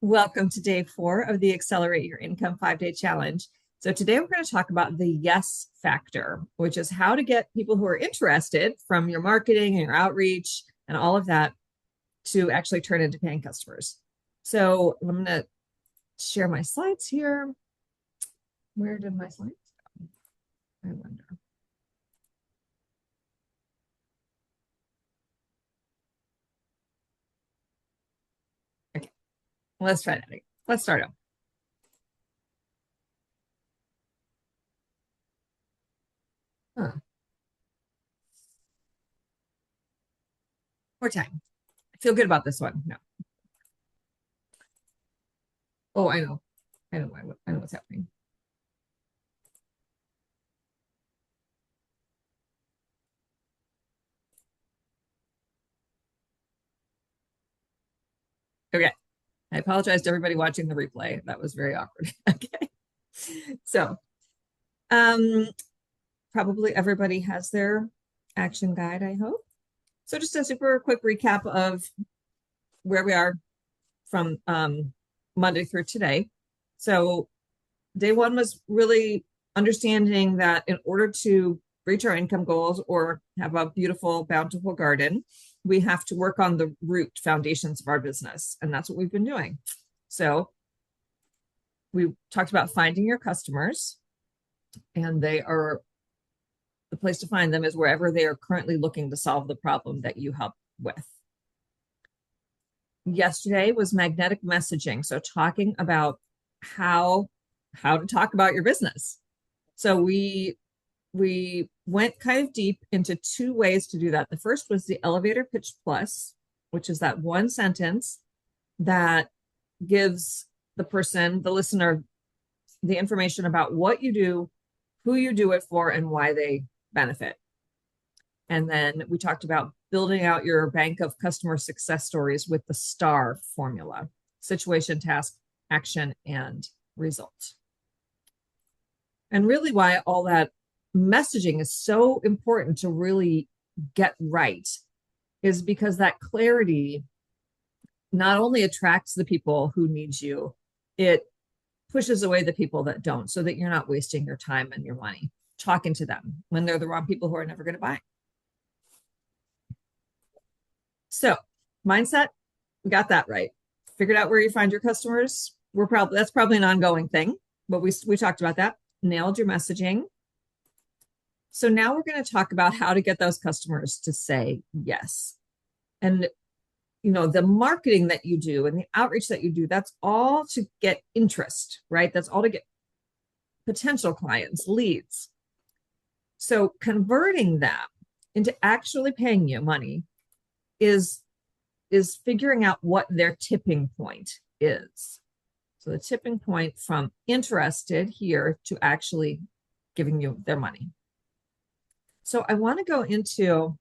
Welcome to day 4 of the Accelerate Your Income 5-Day Challenge. So today we're going to talk about the yes factor, which is how to get people who are interested from your marketing and your outreach and all of that to actually turn into paying customers. So I'm going to share my slides here. Where did my slides go? I wonder. Okay, let's try that again. Let's start over. More time. I feel good about this one. No. Oh, I know. I know what's happening. Okay. I apologize to everybody watching the replay. That was very awkward. Okay. So, probably everybody has their action guide, I hope. So just a super quick recap of where we are from Monday through today. So day 1 was really understanding that in order to reach our income goals or have a beautiful, bountiful garden, we have to work on the root foundations of our business. And that's what we've been doing. So we talked about finding your customers, and they are the place to find them is wherever they are currently looking to solve the problem that you help with. Yesterday was magnetic messaging. So talking about how to talk about your business. So we went kind of deep into 2 ways to do that. The first was the elevator pitch plus, which is that one sentence that gives the person, the listener, the information about what you do, who you do it for, and why they benefit. And then we talked about building out your bank of customer success stories with the STAR formula: situation, task, action, and result. And really why all that messaging is so important to really get right is because that clarity not only attracts the people who need you, it pushes away the people that don't, so that you're not wasting your time and your money talking to them when they're the wrong people who are never going to buy. So mindset, we got that right. Figured out where you find your customers. That's probably an ongoing thing, but we talked about that. Nailed your messaging. So now we're going to talk about how to get those customers to say yes. And the marketing that you do and the outreach that you do, that's all to get interest, right? That's all to get potential clients, leads. So converting them into actually paying you money is figuring out what their tipping point is. So the tipping point from interested here to actually giving you their money. So I want to go into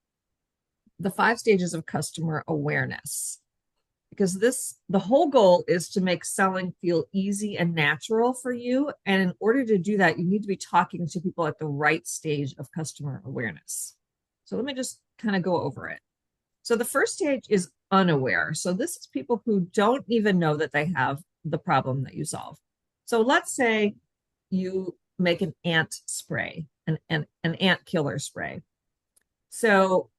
the 5 stages of customer awareness, because the whole goal is to make selling feel easy and natural for you. And in order to do that, you need to be talking to people at the right stage of customer awareness. So let me just kind of go over it. So the first stage is unaware. So this is people who don't even know that they have the problem that you solve. So let's say you make an ant spray, an ant killer spray. So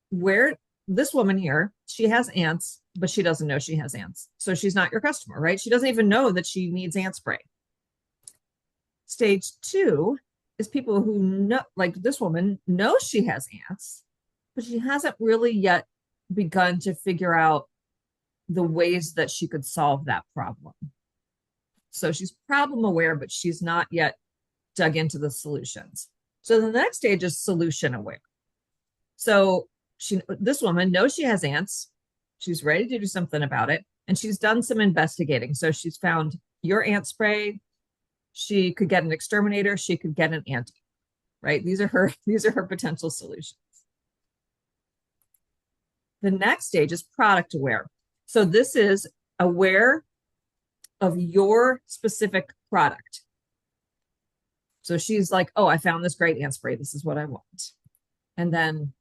where this woman here, she has ants, but she doesn't know she has ants. So she's not your customer, right? She doesn't even know that she needs ant spray. Stage 2 is people who know, like this woman knows she has ants, but she hasn't really yet begun to figure out the ways that she could solve that problem. So she's problem aware, but she's not yet dug into the solutions. So the next stage is solution aware. So this woman knows she has ants. She's ready to do something about it. And she's done some investigating. So she's found your ant spray. She could get an exterminator. She could get an ant, right? These are her potential solutions. The next stage is product aware. So this is aware of your specific product. So she's like, oh, I found this great ant spray. This is what I want. And then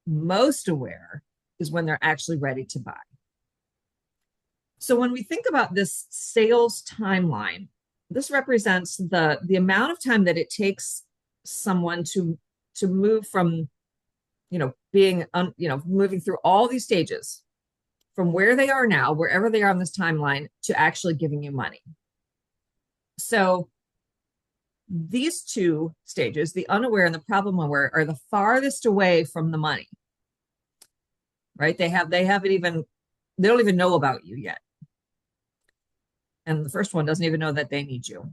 most aware is when they're actually ready to buy. So when we think about this sales timeline, this represents the amount of time that it takes someone to move from, being moving through all these stages from where they are now, wherever they are on this timeline, to actually giving you money. So these two stages, the unaware and the problem aware, are the farthest away from the money, right? They don't even know about you yet. And the first one doesn't even know that they need you.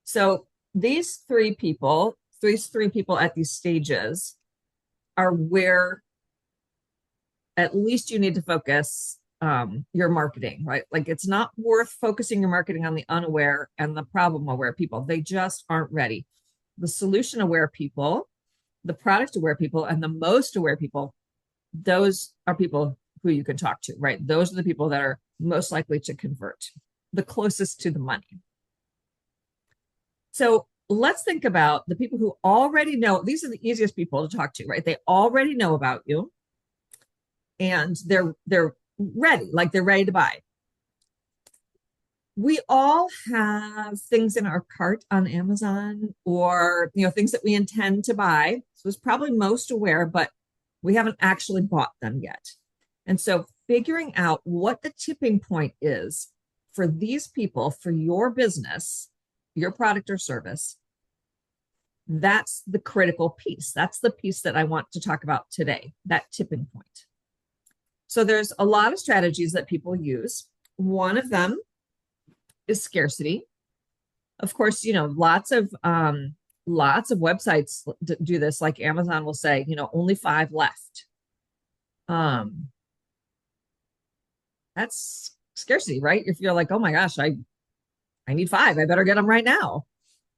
So these three people at these stages are where at least you need to focus your marketing, right? Like, it's not worth focusing your marketing on the unaware and the problem aware people. They just aren't ready. The solution aware people, the product aware people, and the most aware people, those are people who you can talk to, right? Those are the people that are most likely to convert, the closest to the money. So let's think about the people who already know. These are the easiest people to talk to, right? They already know about you, and they're ready, like they're ready to buy. We all have things in our cart on Amazon, or things that we intend to buy. So it's probably most aware, but we haven't actually bought them yet. And so figuring out what the tipping point is for these people, for your business, your product or service, that's the critical piece. That's the piece that I want to talk about today, that tipping point. So there's a lot of strategies that people use. One of them is scarcity. Of course, lots of websites do this. Like Amazon will say, only 5 left. That's scarcity, right? If you're like, oh my gosh, I need 5, I better get them right now.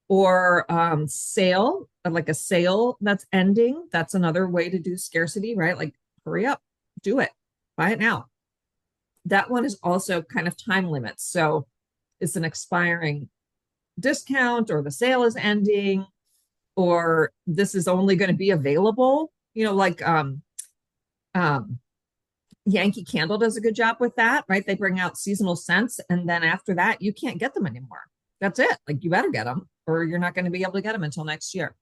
Or sale, like a sale that's ending. That's another way to do scarcity, right? Like, hurry up, do it, buy it now. That one is also kind of time limits. So it's an expiring discount, or the sale is ending, or this is only going to be available, like Yankee Candle does a good job with that, right? They bring out seasonal scents, and then after that, you can't get them anymore. That's it. Like, you better get them, or you're not going to be able to get them until next year.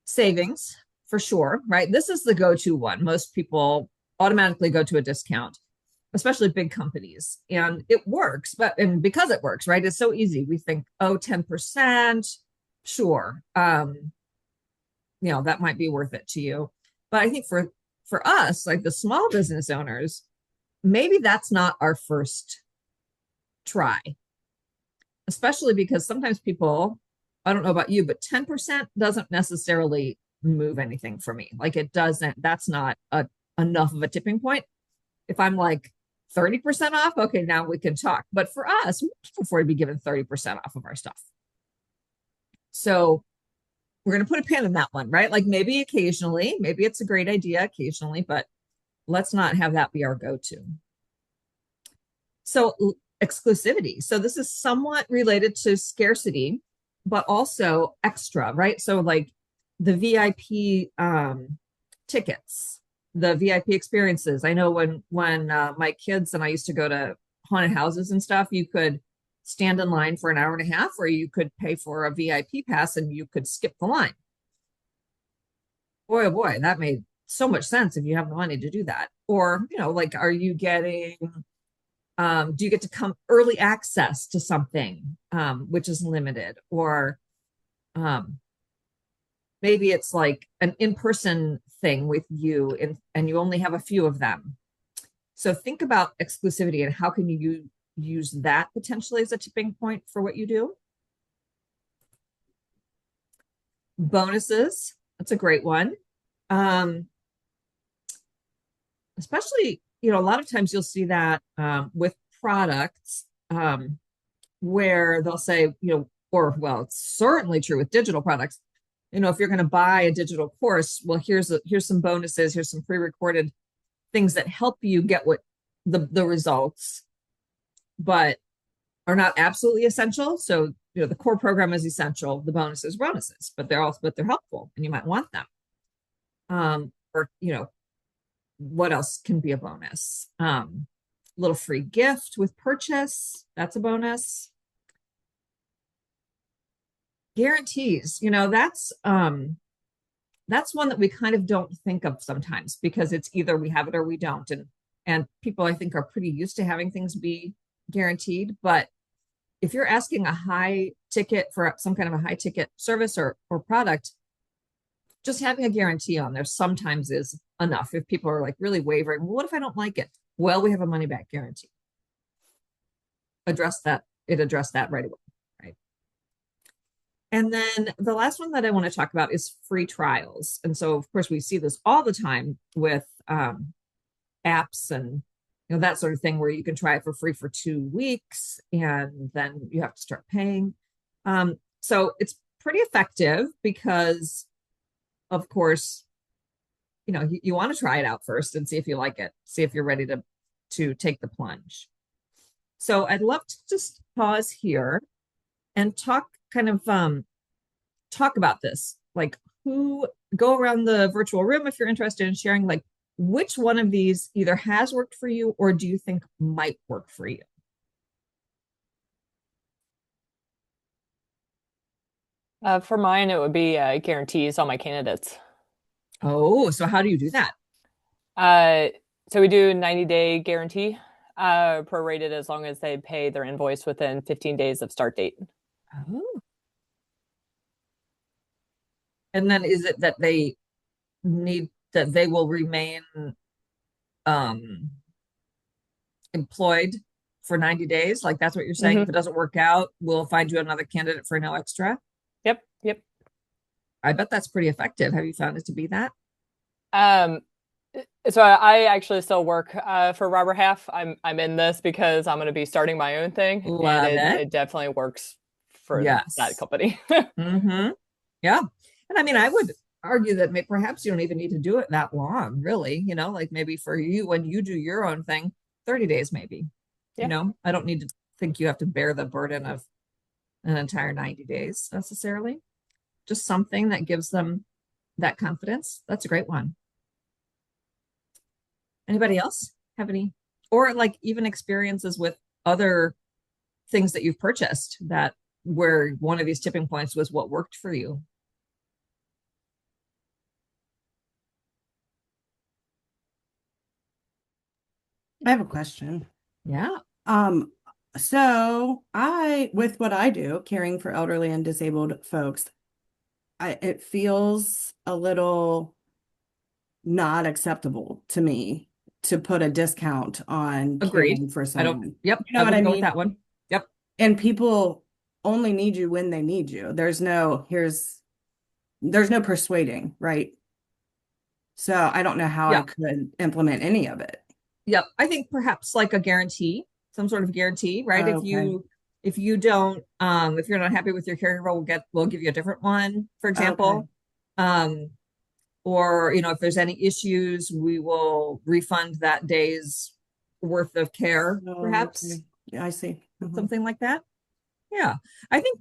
Savings, for sure, right? This is the go-to one. Most people automatically go to a discount, especially big companies, and it works. And because it works, right? It's so easy. We think, oh, 10%, sure. That might be worth it to you. But I think for us, like the small business owners, maybe that's not our first try, especially because sometimes people, I don't know about you, but 10% doesn't necessarily move anything for me. Like, it doesn't, that's not enough of a tipping point. If I'm like 30% off, okay, now we can talk. But for us, we can't afford to be given 30% off of our stuff. So we're going to put a pin in that one, right? Like, maybe occasionally, maybe it's a great idea occasionally, but let's not have that be our go-to. So exclusivity. So this is somewhat related to scarcity, but also extra, right? So like the VIP tickets, the VIP experiences. I know when my kids and I used to go to haunted houses and stuff, you could stand in line for an hour and a half, or you could pay for a VIP pass and you could skip the line. Boy, oh boy, that made so much sense if you have the money to do that. Or, like, are you getting, do you get to come early access to something, which is limited? Or maybe it's like an in-person thing with you, and you only have a few of them. So think about exclusivity and how can you use that potentially as a tipping point for what you do. Bonuses, that's a great one. Especially, a lot of times you'll see that with products where they'll say, or, well, it's certainly true with digital products. If you're going to buy a digital course, well, here's some bonuses, here's some pre-recorded things that help you get what the results, but are not absolutely essential. So, the core program is essential. The bonuses, but they're helpful, and you might want them. Or, what else can be a bonus? Little free gift with purchase, that's a bonus. Guarantees, that's one that we kind of don't think of sometimes because it's either we have it or we don't. And people I think are pretty used to having things be guaranteed. But if you're asking a high ticket for some kind of a high ticket service or product, just having a guarantee on there sometimes is enough. If people are like really wavering, well, what if I don't like it? Well, we have a money back guarantee. Address that right away. Right. And then the last one that I want to talk about is free trials. And so, of course, we see this all the time with apps and that sort of thing where you can try it for free for 2 weeks and then you have to start paying. So it's pretty effective because, of course, you want to try it out first and see if you like it, see if you're ready to take the plunge. So I'd love to just pause here and talk about this. Like, who go around the virtual room if you're interested in sharing, like, which one of these either has worked for you or do you think might work for you? For mine, it would be guarantees on my candidates. Oh, so how do you do that? Uh, so we do 90-day guarantee, prorated as long as they pay their invoice within 15 days of start date. Oh. And then is it that they will remain um employed for 90 days? Like that's what you're saying? If it Hmm. doesn't work out, we'll find you another candidate for no extra? Yep, yep. I bet that's pretty effective. Have you found it to be that? Um, so I actually still work for Robert Half. I'm in this because I'm going to be starting my own thing, and Love it it. it definitely works for that Yes. company. Mm-hmm. Yeah. And I mean, I would argue that perhaps you don't even need to do it that long, really. Like maybe for you, when you do your own thing, 30 days maybe. Yeah. I don't need to think you have to bear the burden of an entire 90 days necessarily. Just something that gives them that confidence. That's a great one. Anybody else have any, or like even experiences with other things that you've purchased that where one of these tipping points was what worked for you? I have a question. Yeah, Um, with what I do, caring for elderly and disabled folks, it feels a little not acceptable to me to put a discount on agreed. caring for I don't, someone. yep, You I know what I wouldn't go with mean? that one. Yep, And people only need you when they need you. There's no persuading, right? So I don't know how I yeah, could implement any of it. yep. I think perhaps like a guarantee, some sort of guarantee, right? If Okay. you if you don't if you're not happy with your caregiver, we'll give you a different one, for Okay. example. Um, or if there's any issues, we will refund that day's worth of care, Oh, perhaps, okay. Yeah, I see. something like that. Yeah, I think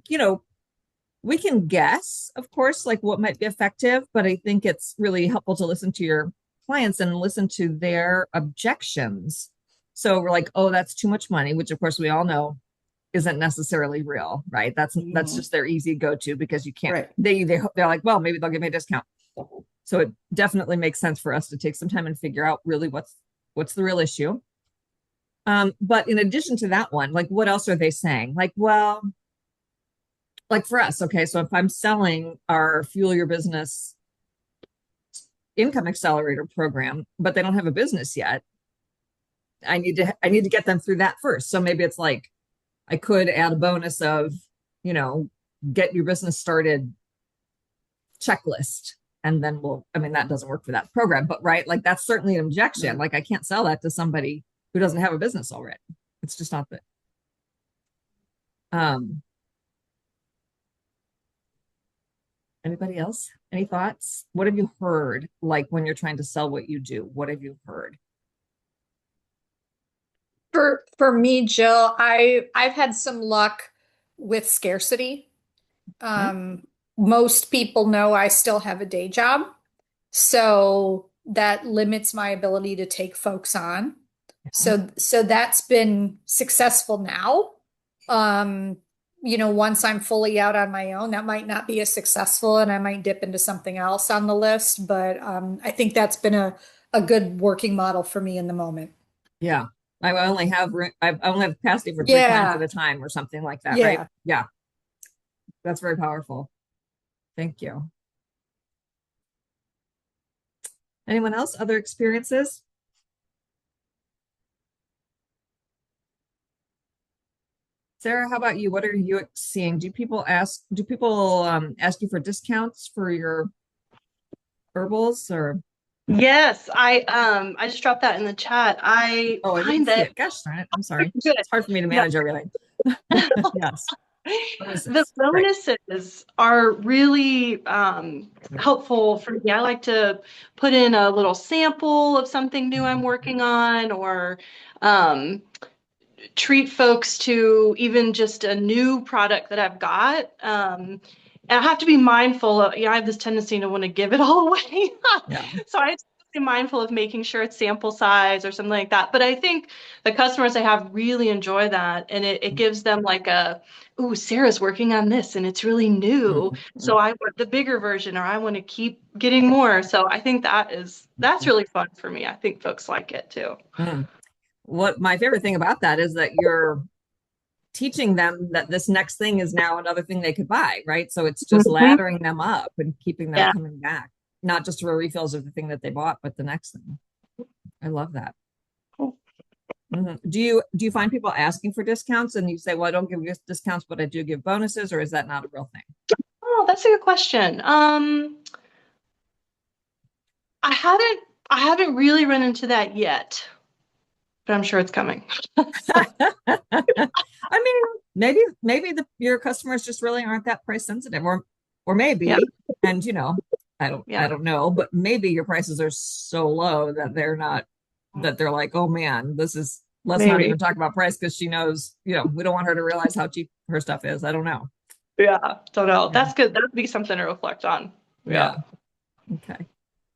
we can guess, of course, like what might be effective, but I think it's really helpful to listen to your clients and listen to their objections. So we're like, oh, that's too much money, which of course we all know isn't necessarily real, right? That's Mhm. just their easy go-to because you can't. Right. They're like, well, maybe they'll give me a discount. So it definitely makes sense for us to take some time and figure out really what's the real issue. But in addition to that one, like what else are they saying? Like, well, like for us, okay, so if I'm selling our Fuel Your Business income accelerator program, but they don't have a business yet, I need to get them through that first. So maybe it's like I could add a bonus of, you know, get your business started checklist. And then I mean, that doesn't work for that program, but right, like that's certainly an objection. Right. Like I can't sell that to somebody who doesn't have a business already. It's just not that. Um, Anybody else? Any thoughts? What have you heard? Like when you're trying to sell what you do, what have you heard? For me, Jill, I've had some luck with scarcity. Hmm? Most people know I still have a day job. So that limits my ability to take folks on. So that's been successful now. Once I'm fully out on my own, that might not be as successful and I might dip into something else on the list. But I think that's been a good working model for me in the moment. Yeah. I only have capacity for 3 clients at Yeah. a time or something like that, right? Yeah. Yeah. That's very powerful. Thank you. Anyone else? Other experiences? Sarah, how about you? What are you seeing? Do people ask you for discounts for your herbals or? Yes, I just dropped that in the chat. I Oh, I didn't find see that it. Gosh darn it. I'm sorry. good. It's hard for me to Yeah. manage everything. Yes. The Bonuses. Great. bonuses are really helpful for me. I like to put in a little sample of something new I'm working on, or treat folks to even just a new product that I've got. And I have to be mindful of, I have this tendency to want to give it all away. Yeah. So I have to be mindful of making sure it's sample size or something like that. But I think the customers I have really enjoy that. And it gives them like ooh, Sarah's working on this and it's really new. So I want the bigger version, or I want to keep getting more. So I think that's really fun for me. I think folks like it too. What my favorite thing about that is that you're teaching them that this next thing is now another thing they could buy, right? So it's just Mhm. laddering them up and keeping them Yeah. coming back, not just for refills of the thing that they bought, but the next thing. I love that. Cool. Do you find people asking for discounts and you say, well, I don't give you discounts, but I do give bonuses, or is that not a real thing? Oh, that's a good question. I haven't really run into that yet, but I'm sure it's coming. I mean, maybe your customers just really aren't that price sensitive, or Yeah. maybe, and I Yeah. don't know, but maybe your prices are so low that they're like, oh man, let's not Maybe. even talk about price because she knows, we don't want her to realize how cheap her stuff is. I don't know. Yeah. Don't know. Yeah. That's good. That would be something to reflect on. Yeah. Yeah. Okay.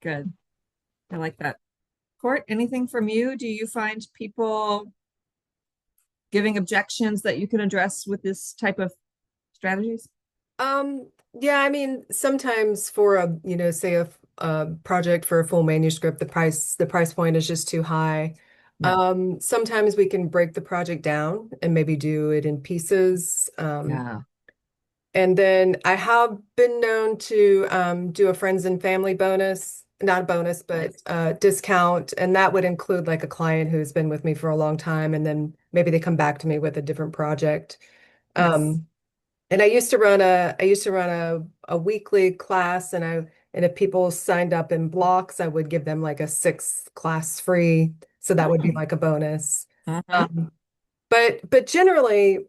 Good. I like that. Court, anything from you? Do you find people giving objections that you can address with this type of strategies? Yeah, I mean, sometimes for say a project for a full manuscript, the price point is just too high. Yeah. Sometimes we can break the project down and maybe do it in pieces. Yeah. And then I have been known to do a friends and family bonus, not a bonus, but discount. And that would include like a client who's been with me for a long time, and then maybe they come back to me with a different project. Yes. And I used to run a weekly class, and if people signed up in blocks, I would give them like a 6 class free. So that would be like a bonus. Mhm. Um, but generally,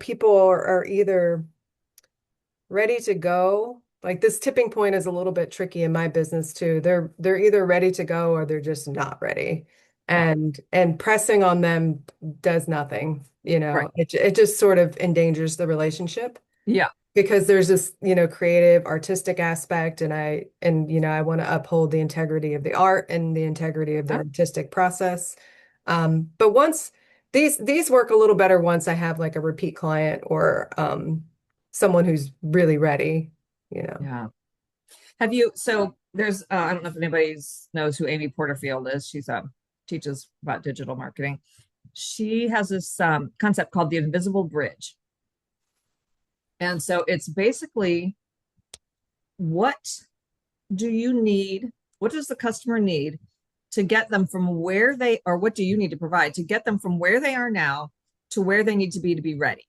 people are either ready to go. Like this tipping point is a little bit tricky in my business too. They're either ready to go or they're just not ready. Yeah. And pressing on them does nothing. Right. It just sort of endangers the relationship Yeah. because there's this, creative, artistic aspect, and I want to uphold the integrity of the art and the integrity of the artistic process. But once these work a little better once I have like a repeat client or someone who's really ready. Yeah. So there's, I don't know if anybody knows who Amy Porterfield is. She's teaches about digital marketing. She has this concept called the invisible bridge. And so it's basically, what do you need? What does the customer need to get them from where they, or what do you need to provide to get them from where they are now to where they need to be ready?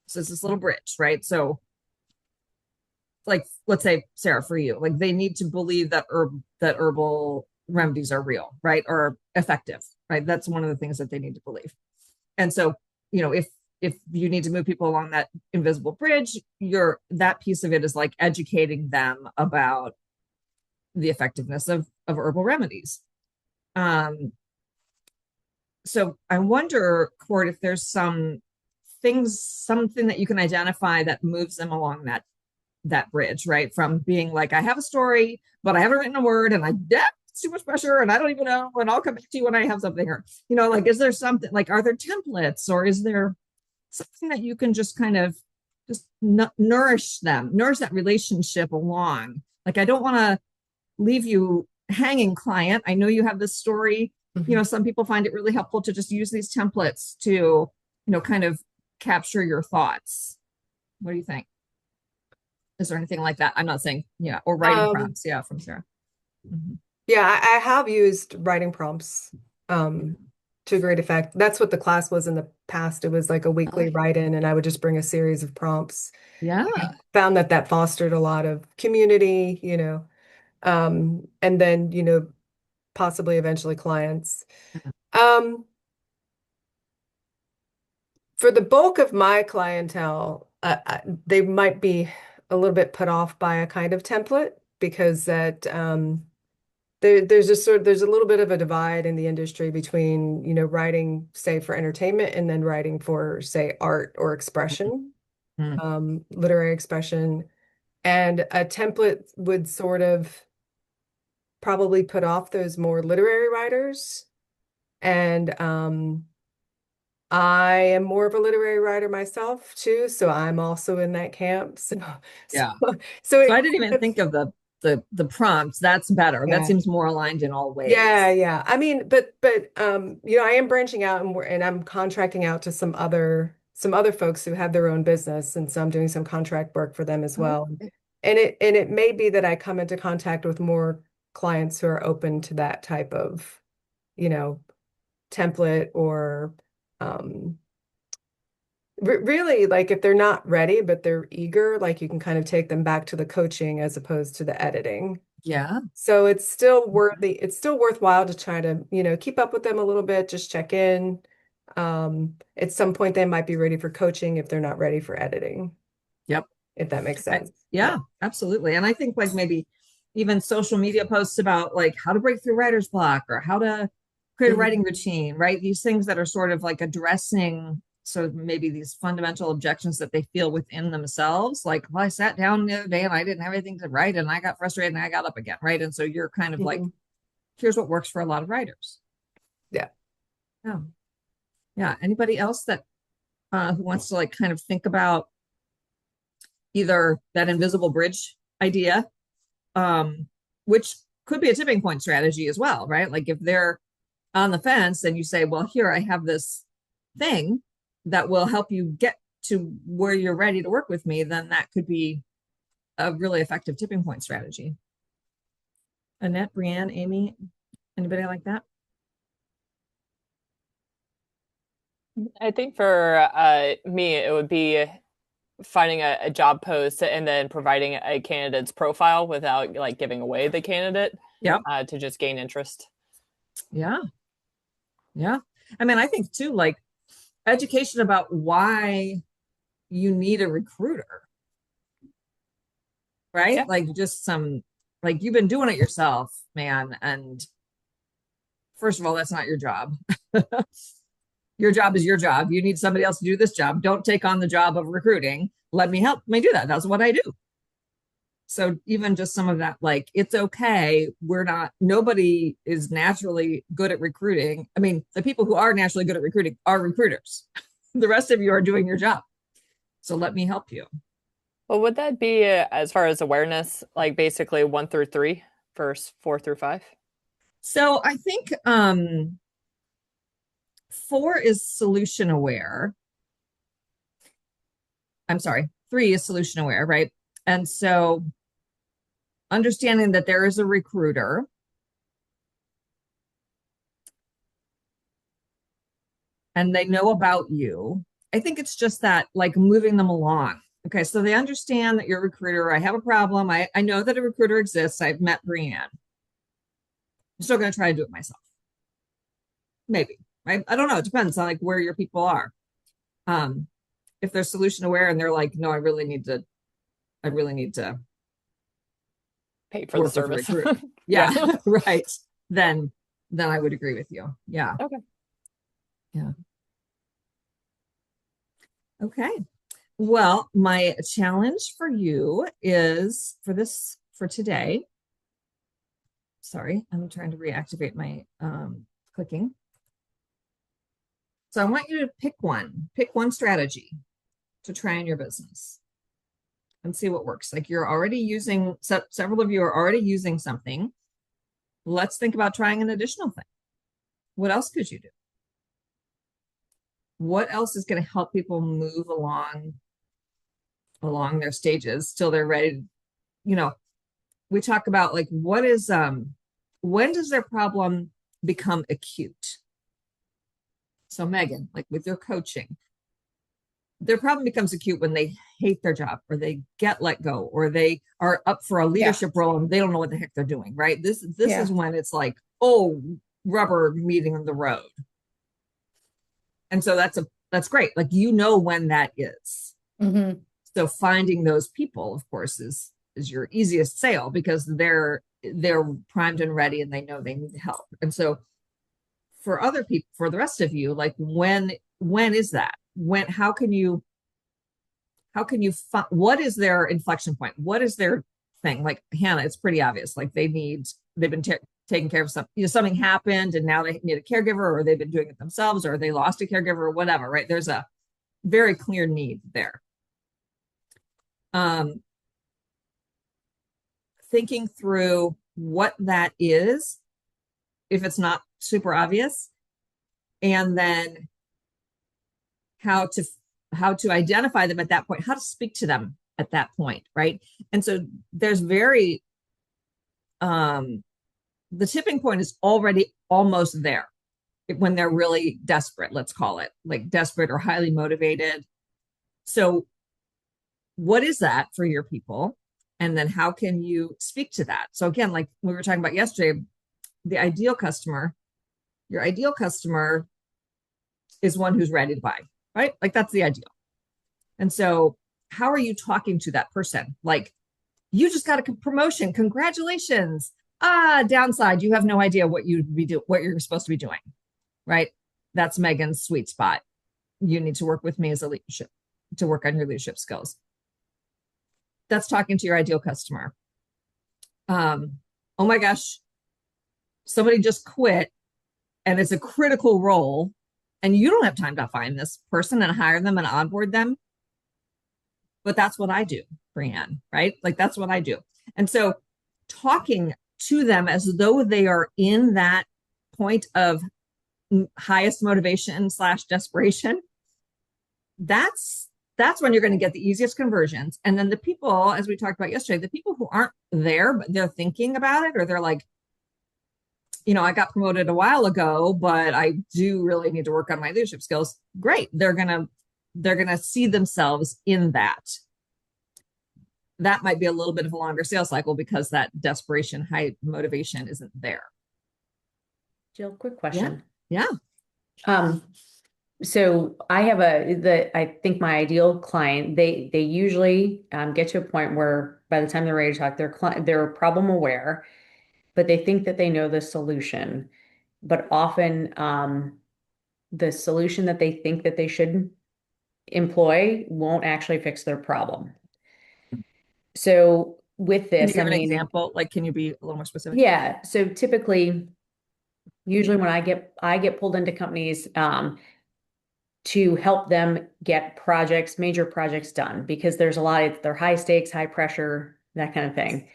So it's this little bridge, right? So like, let's say, Sarah, for you, like they need to believe that herbal remedies are real, right? Or effective, right? That's one of the things that they need to believe. And so, if you need to move people along that invisible bridge, that piece of it is like educating them about the effectiveness of herbal remedies. So I wonder, Court, if there's something that you can identify that moves them along that bridge, right? From being like, I have a story, but I haven't written a word, and it's too much pressure, and I don't even know, and I'll come back to you when I have something. Or, like, is there something, like, are there templates, or is there something that you can just kind of just nourish that relationship along? Like, I don't want to leave you hanging, client. I know you have this story. Some people find it really helpful to just use these templates to, kind of capture your thoughts. What do you think? Is there anything like that? I'm not saying, or writing prompts. Yeah, from Sarah. Yeah, I have used writing prompts to a great effect. That's what the class was in the past. It was like a weekly write-in, and I would just bring a series of prompts. Yeah. Found that fostered a lot of community, and then, possibly eventually clients. For the bulk of my clientele, they might be a little bit put off by a kind of template because that there's a little bit of a divide in the industry between, writing, say, for entertainment and then writing for, say, art or expression, literary expression. And a template would sort of probably put off those more literary writers. And I am more of a literary writer myself too, so I'm also in that camp. Yeah. So So I didn't even think of the prompts. That's better. Yeah. That seems more aligned in all ways. Yeah. I mean, but I am branching out and I'm contracting out to some other folks who have their own business, and so I'm doing some contract work for them as well. Okay. And it may be that I come into contact with more clients who are open to that type of, template, or really, like, if they're not ready but they're eager, like, you can kind of take them back to the coaching as opposed to the editing. Yeah. So it's still worthwhile to try to, keep up with them a little bit, just check in. At some point they might be ready for coaching if they're not ready for editing. Yep. If that makes sense. Yeah, absolutely. And I think, like, maybe even social media posts about, like, how to break through writer's block or how to create a writing routine, right? These things that are sort of like addressing sort of maybe these fundamental objections that they feel within themselves. Like, well, I sat down the other day and I didn't have anything to write and I got frustrated and I got up again, right? And so you're kind of like, here's what works for a lot of writers. Yeah. Yeah. Anybody else that who wants to, like, kind of think about either that invisible bridge idea, which could be a tipping point strategy as well, right? Like, if they're on the fence and you say, well, here, I have this thing that will help you get to where you're ready to work with me, then that could be a really effective tipping point strategy. Annette, Brianne, Amy, anybody like that? I think for me, it would be finding a job post and then providing a candidate's profile without, like, giving away the candidate. Yep. To just gain interest. Yeah. I mean, I think too, like, education about why you need a recruiter, right? Yeah. Like, just some, like, you've been doing it yourself, man. And first of all, that's not your job. Your job is your job. You need somebody else to do this job. Don't take on the job of recruiting. Let me do that. That's what I do. So even just some of that, like, it's okay. Nobody is naturally good at recruiting. I mean, the people who are naturally good at recruiting are recruiters. The rest of you are doing your job. So let me help you. Well, would that be, as far as awareness, like basically 1 through 3 versus 4 through 5? So I think 4 is solution aware. I'm sorry, 3 is solution aware, right? And so understanding that there is a recruiter, and they know about you. I think it's just that, like, moving them along. Okay, so they understand that you're a recruiter. I have a problem. I know that a recruiter exists. I've met Brianne. I'm still going to try to do it myself. Maybe. Right? I don't know. It depends on, like, where your people are. If they're solution aware and they're like, no, I really need to Pay for the service. Yeah. Right. Then I would agree with you. Yeah. Okay. Yeah. Okay. Well, my challenge for you is for today. Sorry, I'm trying to reactivate my clicking. So I want you to pick one strategy to try in your business and see what works. Like you're already using, several of you are already using something. Let's think about trying an additional thing. What else could you do? What else is going to help people move along their stages till they're ready? You know, we talk about like when does their problem become acute? So Megan, like with your coaching, their problem becomes acute when they hate their job or they get let go or they are up for a leadership role and they don't know what the heck they're doing, right? This is when it's like, oh, rubber meeting the road. And so that's great. Like when that is. Mm-hmm. So finding those people, of course, is your easiest sale because they're primed and ready and they know they need help. And so for other people, for the rest of you, like when is that? How can you what is their inflection point? What is their thing? Like Hannah, it's pretty obvious. Like they've been taking care of something, something happened and now they need a caregiver, or they've been doing it themselves, or they lost a caregiver or whatever, right? There's a very clear need there. Thinking through what that is, if it's not super obvious, and then how to identify them at that point, how to speak to them at that point, right? And so there's the tipping point is already almost there when they're really desperate, let's call it, like desperate or highly motivated. So what is that for your people? And then how can you speak to that? So again, like we were talking about yesterday, your ideal customer is one who's ready to buy, right? Like that's the ideal. And so how are you talking to that person? Like, you just got a promotion. Congratulations. Downside, you have no idea what what you're supposed to be doing, right? That's Megan's sweet spot. You need to work with me to work on your leadership skills. That's talking to your ideal customer. Oh my gosh, somebody just quit and it's a critical role and you don't have time to find this person and hire them and onboard them. But that's what I do, Brianne, right? Like that's what I do. And so talking to them as though they are in that point of highest motivation / desperation, that's when you're going to get the easiest conversions. And then the people, as we talked about yesterday, the people who aren't there, but they're thinking about it, or they're like, I got promoted a while ago, but I do really need to work on my leadership skills. Great. They're going to see themselves in that. That might be a little bit of a longer sales cycle because that desperation, high motivation isn't there. Jill, quick question. Yeah. So I have I think my ideal client, they usually get to a point where by the time they're ready to talk, they're problem aware, but they think that they know the solution. But often the solution that they think that they should employ won't actually fix their problem. So with this, can you give an example? Like, can you be a little more specific? Yeah. So typically, usually when I get pulled into companies to help them get major projects done, because there's they're high stakes, high pressure, that kind of thing.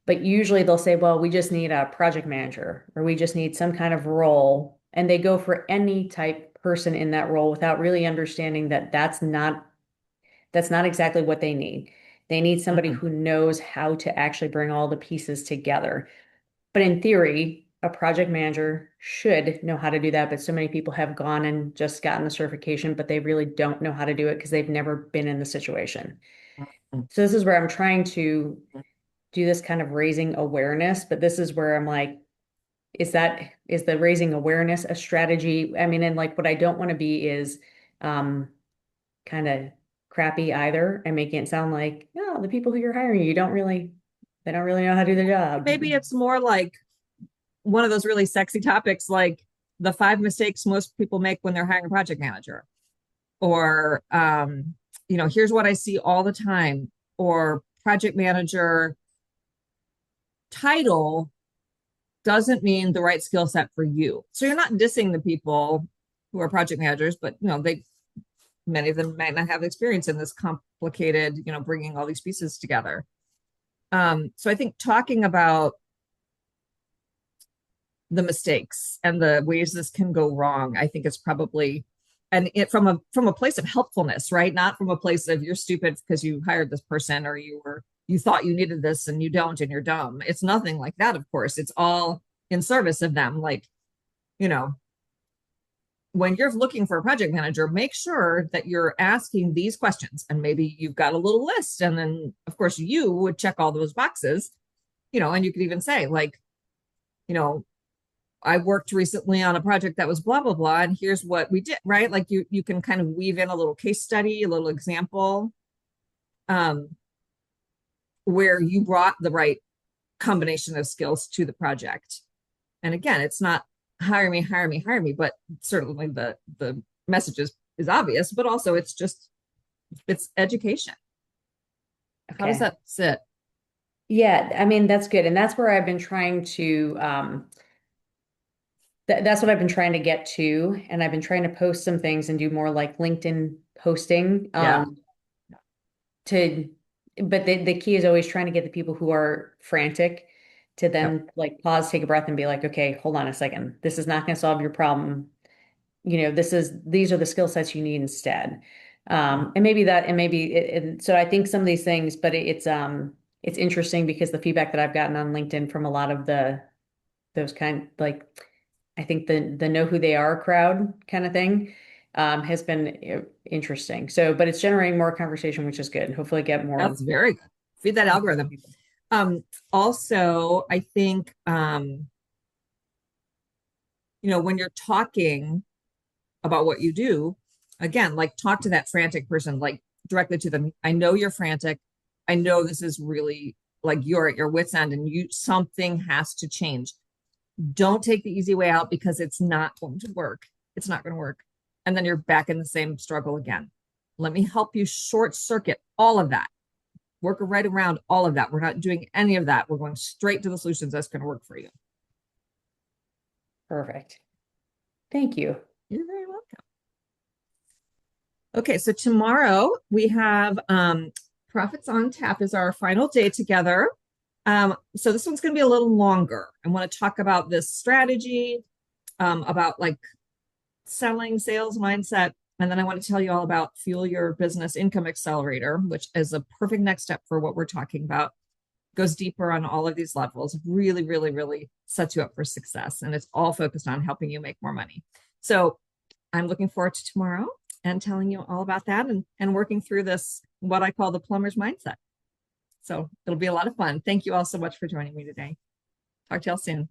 But usually they'll say, well, we just need a project manager, or we just need some kind of role. And they go for any type person in that role without really understanding that that's not exactly what they need. They need somebody who knows how to actually bring all the pieces together. But in theory, a project manager should know how to do that. But so many people have gone and just gotten the certification, but they really don't know how to do it because they've never been in the situation. So this is where I'm trying to do this kind of raising awareness. But this is where I'm like, is the raising awareness a strategy? I mean, and like what I don't want to be is kind of crappy either and making it sound like, no, the people who you're hiring, they don't really know how to do their job. Maybe it's more like one of those really sexy topics, like the 5 mistakes most people make when they're hiring a project manager, or here's what I see all the time, or project manager title doesn't mean the right skill set for you. So you're not dissing the people who are project managers, but many of them might not have experience in this complicated, bringing all these pieces together. So I think talking about the mistakes and the ways this can go wrong, I think is probably, and it from a place of helpfulness, right? Not from a place of you're stupid because you hired this person, or you thought you needed this and you don't and you're dumb. It's nothing like that, of course. It's all in service of them. Like, when you're looking for a project manager, make sure that you're asking these questions, and maybe you've got a little list, and then of course you would check all those boxes, and you could even say, like, I worked recently on a project that was blah blah blah, and here's what we did, right? Like you can kind of weave in a little case study, a little example, where you brought the right combination of skills to the project. And again, it's not hire me, hire me, hire me, but certainly the message is obvious, but also it's education. Okay. How does that sit? Yeah, I mean, that's good. And that's where I've been trying to, that's what I've been trying to get to. And I've been trying to post some things and do more like LinkedIn posting. Yeah. But the key is always trying to get the people who are frantic to then like pause, take a breath, and be like, okay, hold on a second. This is not going to solve your problem. These are the skill sets you need instead. And so I think some of these things, but it's interesting because the feedback that I've gotten on LinkedIn from a lot of those kind, like, I think the know who they are crowd kind of thing, has been interesting. So, but it's generating more conversation, which is good. Hopefully get more. That's very good. Feed that algorithm. Also, I think, when you're talking about what you do, again, like, talk to that frantic person, like, directly to them. I know you're frantic. I know this is really, like, you're at your wit's end, and something has to change. Don't take the easy way out, because it's not going to work. It's not going to work. And then you're back in the same struggle again. Let me help you short circuit all of that. Work right around all of that. We're not doing any of that. We're going straight to the solutions that's going to work for you. Perfect. Thank you. You're very welcome. Okay, so tomorrow we have Profits on Tap is our final day together. So this one's going to be a little longer. I want to talk about this strategy, about like selling, sales mindset, and then I want to tell you all about Fuel Your Business Income Accelerator, which is a perfect next step for what we're talking about. Goes deeper on all of these levels, really, really, really sets you up for success. And it's all focused on helping you make more money. So I'm looking forward to tomorrow and telling you all about that, and working through this, what I call the plumber's mindset. So it'll be a lot of fun. Thank you all so much for joining me today. Talk to y'all soon.